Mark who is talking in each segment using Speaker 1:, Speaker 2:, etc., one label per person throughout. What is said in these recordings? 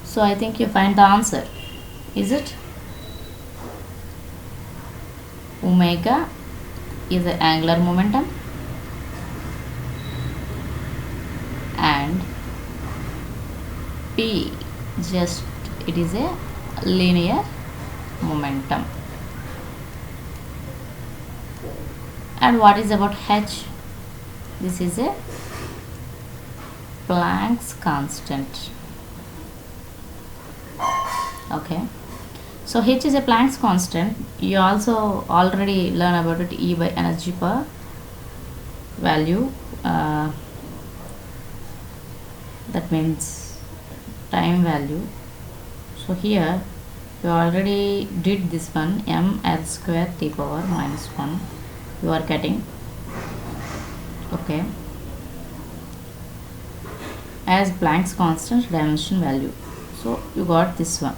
Speaker 1: So I think you find the answer. Is it? Omega is the angular momentum and P just it is a linear momentum. And what is about H? This is a Planck's constant. Okay. So H is a Planck's constant. You also already learn about it. E by energy per value. That means time value. So here you already did this one, ml square t power minus 1 you are getting, okay, as Planck's constant dimension value. So you got this one.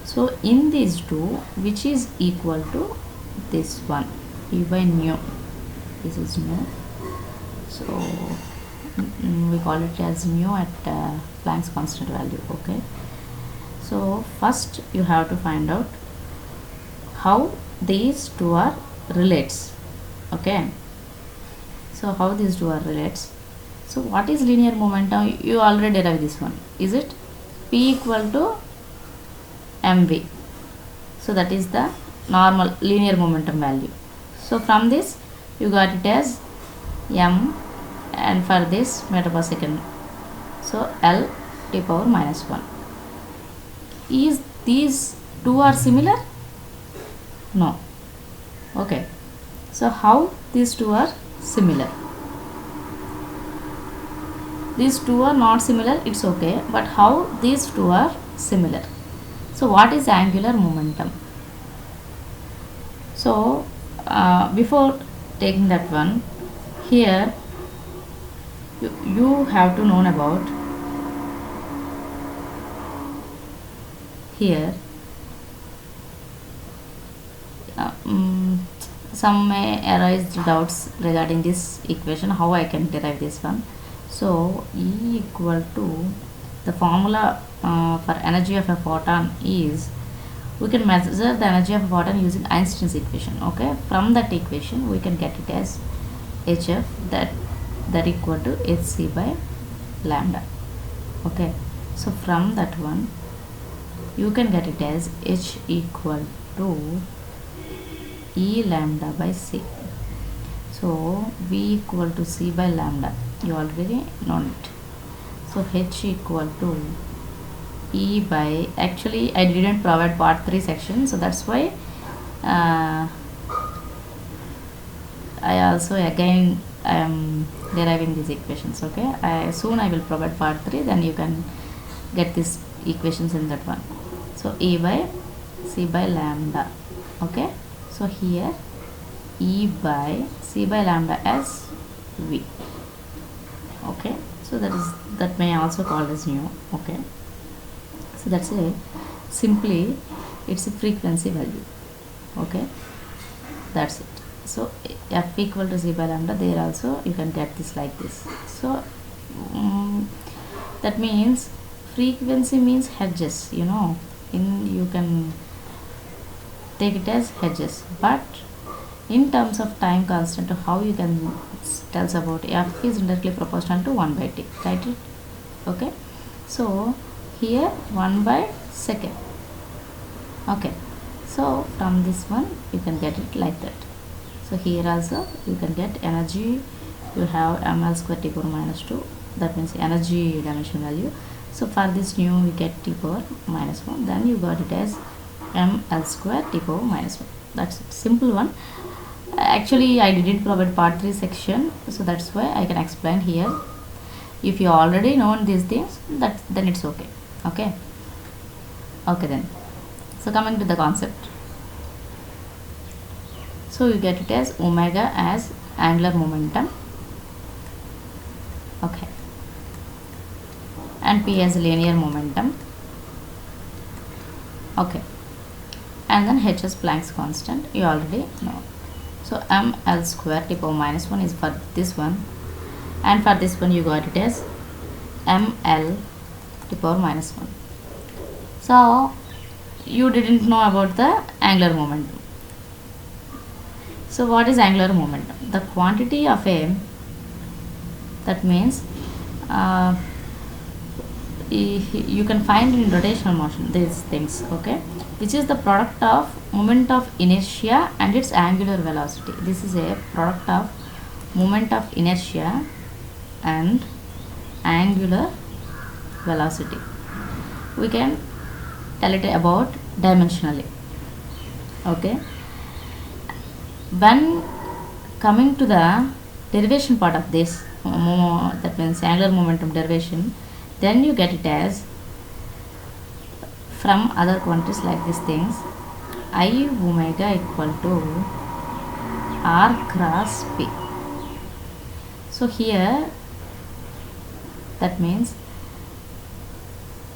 Speaker 1: So in these two, which is equal to this one, E by nu, this is nu, so we call it as mu at Planck's constant value. Okay, so first you have to find out how these two are relates. Okay, so how these two are relates. So what is linear momentum? You already derived this one. Is it P equal to mv? So that is the normal linear momentum value. So from this you got it as m, and for this meter per second, so L t power minus 1. Is these two are similar? No. Okay, so how these two are similar? These two are not similar, it's okay, but how these two are similar? So what is angular momentum? So before taking that one, here you have to know about, here some may arise doubts regarding this equation, how I can derive this one. So E equal to, the formula for energy of a photon is, we can measure the energy of a photon using Einstein's equation. Okay, from that equation we can get it as HF, that equal to hc by lambda. Okay, so from that one you can get it as H equal to E lambda by C. So V equal to C by lambda, you already know it. So H equal to E by, actually I didn't provide part 3 section, so that's why I also again I am deriving these equations. Okay, soon I will provide part 3, then you can get these equations in that one. So E by C by lambda. Okay, so here E by C by lambda as V. Okay, so that may also called as nu. Okay, so that's a simply it's a frequency value. Okay, that's it. So F equal to C by lambda, there also you can get this like this. So that means frequency means hedges, you know, you can take it as hedges, but in terms of time constant, how you can tell about F is directly proportional to 1 by t, right? Okay, so here 1 by second. Okay, so from this one you can get it like that. So here also you can get energy, you have ml square t power minus 2, that means energy dimension value. So for this nu we get t power minus 1, then you got it as ml square t power minus 1. That's it, simple one. Actually I didn't provide part 3 section, so that's why I can explain here. If you already know these things, then it's okay. Okay, then, so coming to the concept, so you get it as omega as angular momentum, okay, and P as linear momentum, okay, and then H as Planck's constant, you already know. So ml square t power minus 1 is for this one, and for this one you got it as ml to power minus 1. So you didn't know about the angular momentum. So what is angular momentum? The quantity of a, that means you can find in rotational motion these things, okay, which is the product of moment of inertia and its angular velocity. This is a product of moment of inertia and angular velocity. We can tell it about dimensionally, okay. When coming to the derivation part of this, that means angular momentum derivation, then you get it as from other quantities like these things, I omega equal to r cross p. So here that means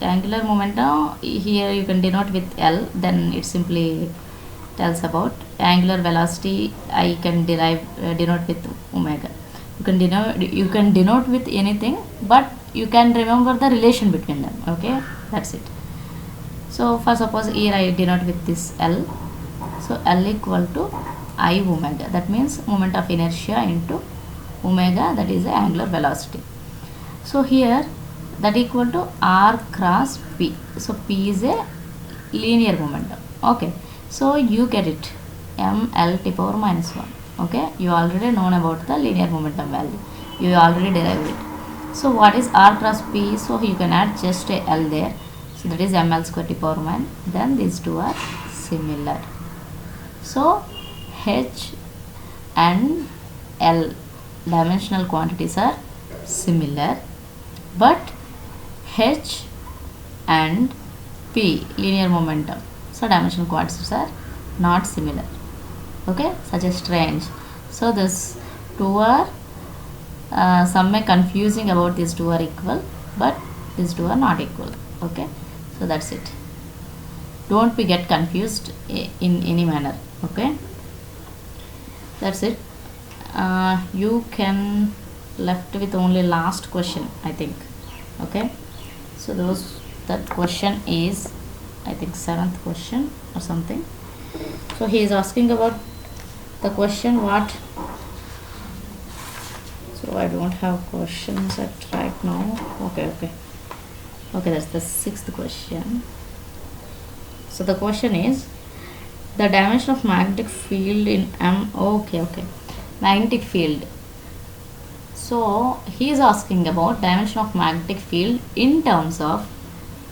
Speaker 1: angular momentum, here you can denote with L, then it simply tells about angular velocity. I can denote with omega. You can denote with anything, but you can remember the relation between them, okay, that's it. So for suppose here I denote with this L, so L equal to I omega, that means moment of inertia into omega, that is the angular velocity. So here that equal to r cross p. So p is a linear momentum, okay. So you get it ml to power minus 1, okay. You already known about the linear momentum value, you already derived it. So what is r cross p? So you can add just a L there, so that is ml square to power 1. Then these two are similar. So h and L dimensional quantities are similar, but h and p linear momentum, so dimensional quantities are not similar, okay, such as strange. So this two are some may confusing about these two are equal, but these two are not equal, okay. So that's it, don't be get confused in any manner, okay. That's it. You can left with only last question, I think, okay. So that question is, I think, 7th question or something. So he is asking about the question what. So I don't have questions at right now, okay, that's the 6th question. So the question is the dimension of magnetic field in M, okay, magnetic field. So he is asking about dimension of magnetic field in terms of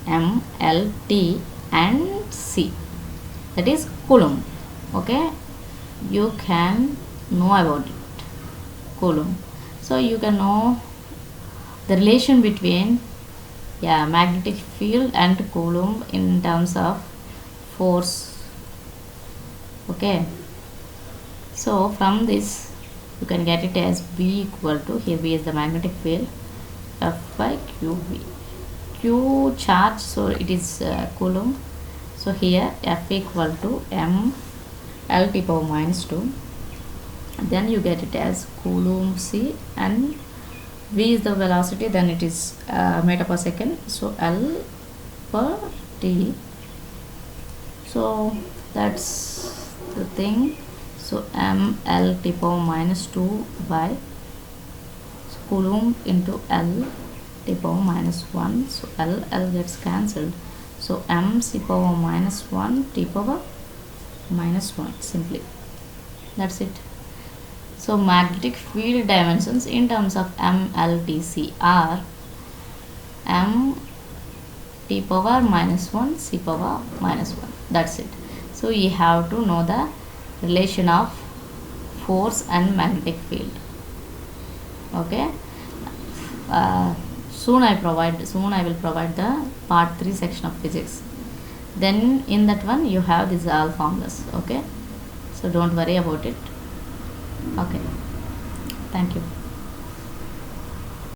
Speaker 1: M, L, T and C, that is Coulomb, okay. You can know about it, Coulomb. So you can know the relation between magnetic field and Coulomb in terms of force, okay. So from this you can get it as B equal to, here B is the magnetic field, F by QV. Q charge, so it is Coulomb. So here F equal to M L to power minus 2. Then you get it as Coulomb C, and V is the velocity, then it is meter per second. So L per T. So that's the thing. So M L to power minus 2 by Coulomb into L to power minus 1. So L gets cancelled. So M C power minus 1 T power minus 1, simply. That's it. So magnetic field dimensions in terms of M, L, T, C are M T power minus 1 C power minus 1. That's it. So you have to know the relation of force and magnetic field, okay. Soon I will provide the part 3 section of physics. Then in that one you have these all formulas, okay. So don't worry about it, okay. Thank you.